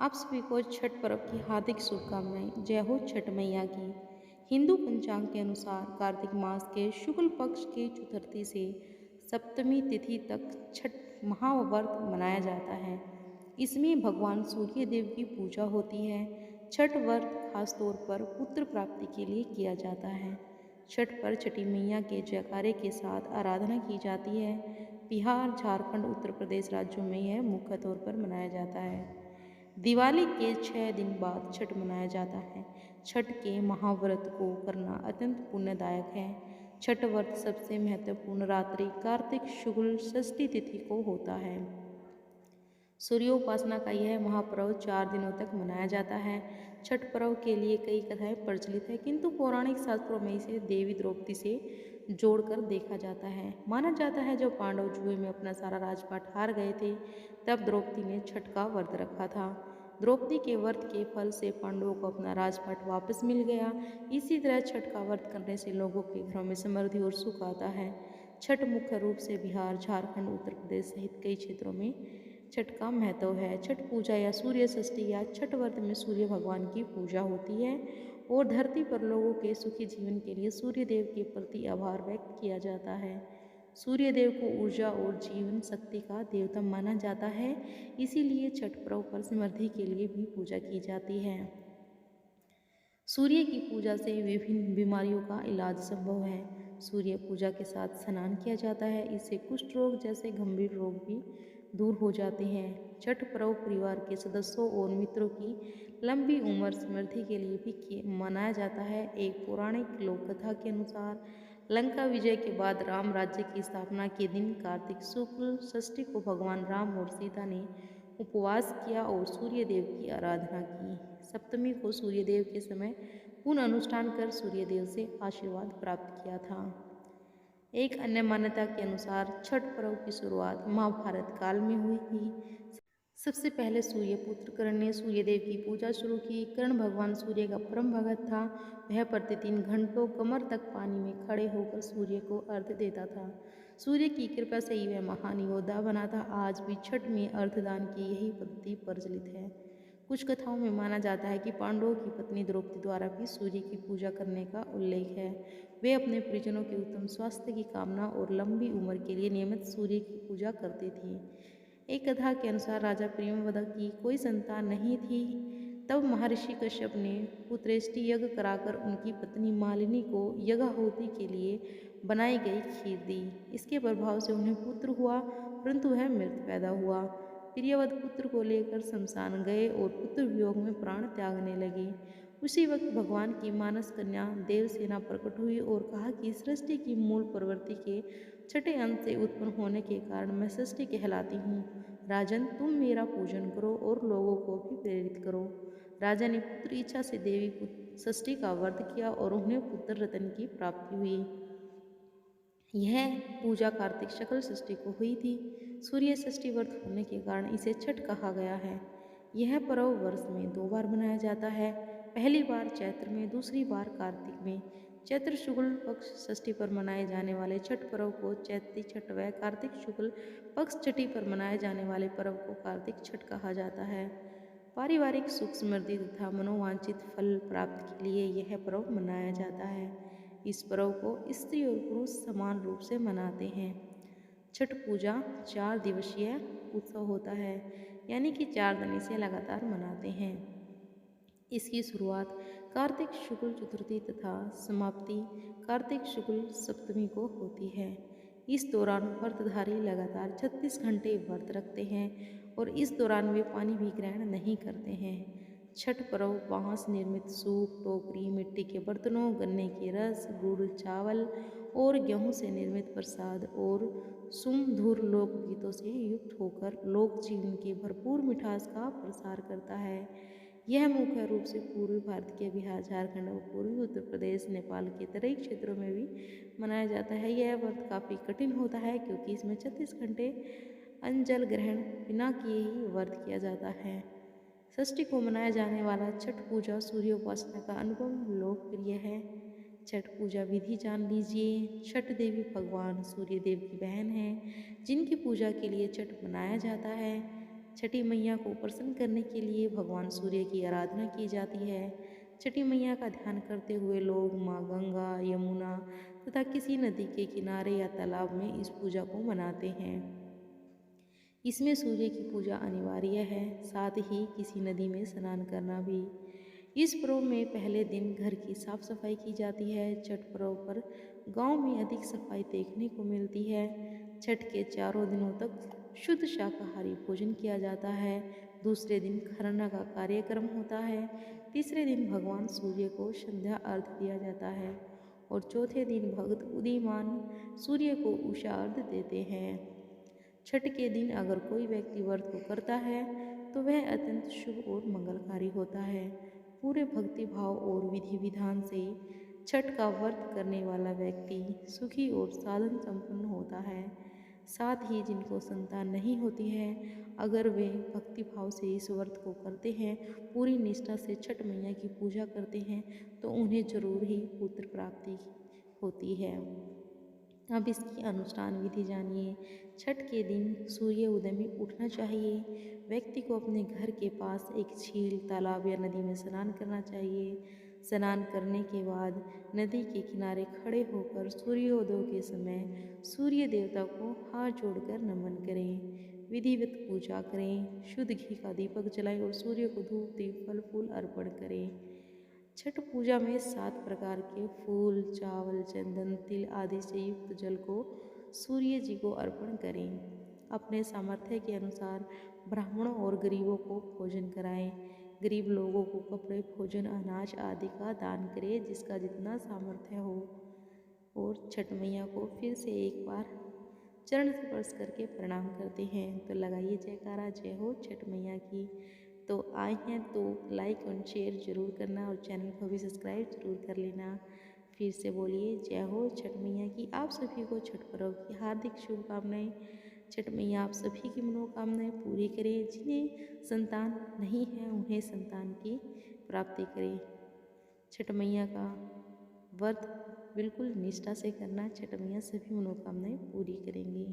आप सभी को छठ पर्व की हार्दिक शुभकामनाएं। जय हो छठ मैया की। हिंदू पंचांग के अनुसार कार्तिक मास के शुक्ल पक्ष के चतुर्थी से सप्तमी तिथि तक छठ महाव्रत मनाया जाता है। इसमें भगवान सूर्य देव की पूजा होती है। छठ व्रत खास तौर पर पुत्र प्राप्ति के लिए किया जाता है। छठ पर छठी मैया के जयकारे के साथ आराधना की जाती है। बिहार, झारखंड, उत्तर प्रदेश राज्यों में यह मुख्य तौर पर मनाया जाता है। दिवाली के 6 दिन बाद छठ मनाया जाता है। छठ के महाव्रत को करना अत्यंत पुण्यदायक है। छठ व्रत सबसे महत्वपूर्ण रात्रि कार्तिक शुक्ल षष्ठी तिथि को होता है। सूर्योपासना का यह महापर्व 4 दिनों तक मनाया जाता है। छठ पर्व के लिए कई कथाएं प्रचलित है, किंतु पौराणिक शास्त्रों में इसे देवी द्रौपदी से जोड़कर देखा जाता है। माना जाता है जब पांडव जुए में अपना सारा राजपाट हार गए थे, तब द्रौपदी ने छठ का व्रत रखा था। द्रौपदी के व्रत के फल से पांडवों को अपना राजपाट वापस मिल गया। इसी तरह छठ का व्रत करने से लोगों के घरों में समृद्धि और सुख आता है। छठ मुख्य रूप से बिहार, झारखंड, उत्तर प्रदेश सहित कई क्षेत्रों में छठ का महत्व है। छठ पूजा या सूर्य षष्ठी या छठ व्रत में सूर्य भगवान की पूजा होती है और धरती पर लोगों के सुखी जीवन के लिए सूर्य देव के प्रति आभार व्यक्त किया जाता है। सूर्य देव को ऊर्जा और जीवन शक्ति का देवता माना जाता है, इसीलिए छठ पर्व पर समृद्धि के लिए भी पूजा की जाती है। सूर्य की पूजा से विभिन्न बीमारियों का इलाज संभव है। सूर्य पूजा के साथ स्नान किया जाता है, इससे कुष्ठ रोग जैसे गंभीर रोग भी दूर हो जाते हैं। छठ पर्व परिवार के सदस्यों और मित्रों की लंबी उम्र समृद्धि के लिए भी मनाया जाता है। एक पौराणिक लोक कथा के अनुसार लंका विजय के बाद राम राज्य की स्थापना के दिन कार्तिक शुक्ल षष्ठी को भगवान राम और सीता ने उपवास किया और सूर्य देव की आराधना की। सप्तमी को सूर्य देव के समय पुण्य अनुष्ठान कर सूर्य देव से आशीर्वाद प्राप्त किया था। एक अन्य मान्यता के अनुसार छठ पर्व की शुरुआत महाभारत काल में हुई थी। सबसे पहले सूर्य पुत्र कर्ण ने सूर्य देव की पूजा शुरू की। कर्ण भगवान सूर्य का परम भगत था। वह प्रतिदिन घंटों कमर तक पानी में खड़े होकर सूर्य को अर्घ्य देता था। सूर्य की कृपा से ही वह महान योद्धा बना था। आज भी छठ में अर्घदान की यही पद्धति प्रचलित है। कुछ कथाओं में माना जाता है कि पांडवों की पत्नी द्रौपदी द्वारा भी सूर्य की पूजा करने का उल्लेख है। वे अपने परिजनों के उत्तम स्वास्थ्य की कामना और लंबी उम्र के लिए नियमित सूर्य की पूजा करती थी। एक कथा के अनुसार राजा प्रियव्रत की कोई संतान नहीं थी। तब महर्षि कश्यप ने पुत्रेष्टि यज्ञ कराकर उनकी पत्नी मालिनी को यज्ञाहुति के लिए बनाई गई खीर दी। इसके प्रभाव से उन्हें पुत्र हुआ, परंतु वह मृत पैदा हुआ। प्रियव्रत पुत्र को लेकर शमशान गए और पुत्र वियोग में प्राण त्यागने लगे। उसी वक्त भगवान की मानस कन्या देवसेना प्रकट हुई और कहा कि सृष्टि की मूल प्रवृत्ति के छठे अंश से उत्पन्न होने के कारण मैं सृष्टि कहलाती हूँ। राजन, तुम मेरा पूजन करो और लोगों को भी प्रेरित करो। राजा ने पुत्र इच्छा से देवी षष्ठी का व्रत किया और उन्हें पुत्र रत्न की प्राप्ति हुई। यह पूजा कार्तिक शुक्ल षष्ठी को हुई थी। सूर्य षष्ठी व्रत होने के कारण इसे छठ कहा गया है। यह पर्व वर्ष में 2 बार मनाया जाता है, पहली बार चैत्र में, दूसरी बार कार्तिक में। चैत्र शुक्ल पक्ष षष्ठी पर मनाए जाने वाले छठ पर्व को चैती छठ व कार्तिक शुक्ल पक्ष छठी पर मनाए जाने वाले पर्व को कार्तिक छठ कहा जाता है। पारिवारिक सुख समृद्धि तथा मनोवांछित फल प्राप्ति के लिए यह पर्व मनाया जाता है। इस पर्व को स्त्री और पुरुष समान रूप से मनाते हैं। छठ पूजा 4 दिवसीय उत्सव होता है, यानी कि 4 दिन इसे लगातार मनाते हैं। इसकी शुरुआत कार्तिक शुक्ल चतुर्थी तथा समाप्ति कार्तिक शुक्ल सप्तमी को होती है। इस दौरान व्रतधारी लगातार 36 घंटे व्रत रखते हैं और इस दौरान वे पानी भी ग्रहण नहीं करते हैं। छठ पर्व बांस निर्मित सूप, टोकरी, मिट्टी के बर्तनों, गन्ने के रस, गुड़, चावल और गेहूं से निर्मित प्रसाद और सुमधुर लोकगीतों से युक्त होकर लोक जीवन की भरपूर मिठास का प्रसार करता है। यह मुख्य रूप से पूर्वी भारत के बिहार, झारखंड और पूर्वी उत्तर प्रदेश, नेपाल के तराई क्षेत्रों में भी मनाया जाता है। यह व्रत काफ़ी कठिन होता है क्योंकि इसमें 36 घंटे अन्न जल ग्रहण बिना किए ही व्रत किया जाता है। षष्ठी को मनाया जाने वाला छठ पूजा सूर्योपासना का अनुभव लोकप्रिय है। छठ पूजा विधि जान लीजिए। छठ देवी भगवान सूर्य देव की बहन है, जिनकी पूजा के लिए छठ मनाया जाता है। छठी मैया को प्रसन्न करने के लिए भगवान सूर्य की आराधना की जाती है। छठी मैया का ध्यान करते हुए लोग माँ गंगा, यमुना तथा किसी नदी के किनारे या तालाब में इस पूजा को मनाते हैं। इसमें सूर्य की पूजा अनिवार्य है, साथ ही किसी नदी में स्नान करना भी। इस पर्व में पहले दिन घर की साफ सफाई की जाती है। छठ पर्व पर गांव में अधिक सफाई देखने को मिलती है। छठ के चारों दिनों तक शुद्ध शाकाहारी भोजन किया जाता है। दूसरे दिन खरना का कार्यक्रम होता है। तीसरे दिन भगवान सूर्य को संध्या अर्घ्य दिया जाता है और चौथे दिन भक्त उदीयमान सूर्य को उषा अर्घ्य देते हैं। छठ के दिन अगर कोई व्यक्ति व्रत को करता है तो वह अत्यंत शुभ और मंगलकारी होता है। पूरे भक्ति भाव और विधि विधान से छठ का व्रत करने वाला व्यक्ति सुखी और साधन संपन्न होता है। साथ ही जिनको संतान नहीं होती है, अगर वे भक्ति भाव से इस व्रत को करते हैं, पूरी निष्ठा से छठ मैया की पूजा करते हैं, तो उन्हें जरूर ही पुत्र प्राप्ति होती है। अब इसकी अनुष्ठान विधि जानिए। छठ के दिन सूर्य उदय में उठना चाहिए। व्यक्ति को अपने घर के पास एक झील, तालाब या नदी में स्नान करना चाहिए। स्नान करने के बाद नदी के किनारे खड़े होकर सूर्योदय के समय सूर्य देवता को हाथ जोड़कर नमन करें। विधिवत पूजा करें, शुद्ध घी का दीपक जलाएं और सूर्य को धूप दीप फल फूल अर्पण करें। छठ पूजा में 7 प्रकार के फूल, चावल, चंदन, तिल आदि से युक्त जल को सूर्य जी को अर्पण करें। अपने सामर्थ्य के अनुसार ब्राह्मणों और गरीबों को भोजन कराएं। गरीब लोगों को कपड़े, भोजन, अनाज आदि का दान करें, जिसका जितना सामर्थ्य हो। और छठ मैया को फिर से एक बार चरण स्पर्श करके प्रणाम करते हैं। तो लगाइए जयकारा, जय हो छठ मैया की। तो आए हैं तो लाइक और शेयर जरूर करना और चैनल को भी सब्सक्राइब जरूर कर लेना। फिर से बोलिए जय हो छठ मैया की। आप सभी को छठ पर्व की हार्दिक शुभकामनाएं। छठ मैया आप सभी की मनोकामनाएं पूरी करें। जिन्हें संतान नहीं है उन्हें संतान की प्राप्ति करें। छठ मैया का व्रत बिल्कुल निष्ठा से करना। छठ मैया सभी मनोकामनाएं पूरी करेंगी।